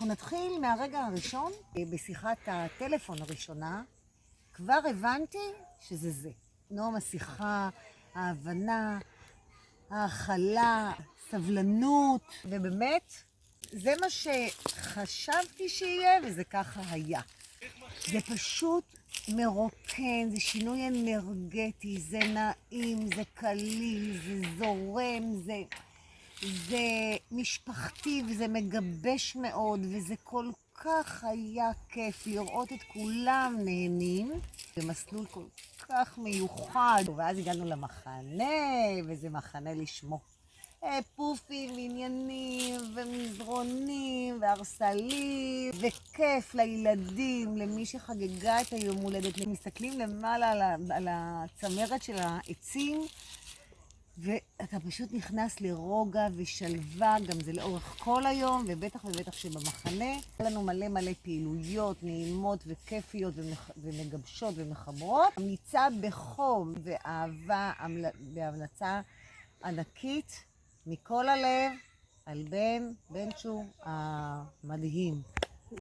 אנחנו נתחיל מהרגע הראשון. בשיחת הטלפון הראשונה כבר הבנתי שזה זה. נועם השיחה, ההבנה, ההכלה, סבלנות, ובאמת זה מה שחשבתי שיהיה וזה ככה היה. זה פשוט מרוקן, זה שינוי אנרגטי, זה נעים, זה קליל, זה זורם, זה משפחתי וזה מגבש מאוד, וזה כל כך היה כיף לראות את כולם נהנים במסלול כל כך מיוחד. ואז הגענו למחנה, וזה מחנה לשמו. פופים, עניינים ומזרונים והרסלים וכיף לילדים, למי שחגגה את היום הולדת. מסתכלים למעלה על הצמרת של העצים ואתה פשוט נכנס לרוגע ושלווה, גם זה לאורך כל היום, ובטח שבמחנה היה לנו מלא פעילויות נעימות וכיפיות ומגבשות ומחברות. ממליצה בחום ואהבה, בהמלצה ענקית מכל הלב על בן צ'ו המדהים.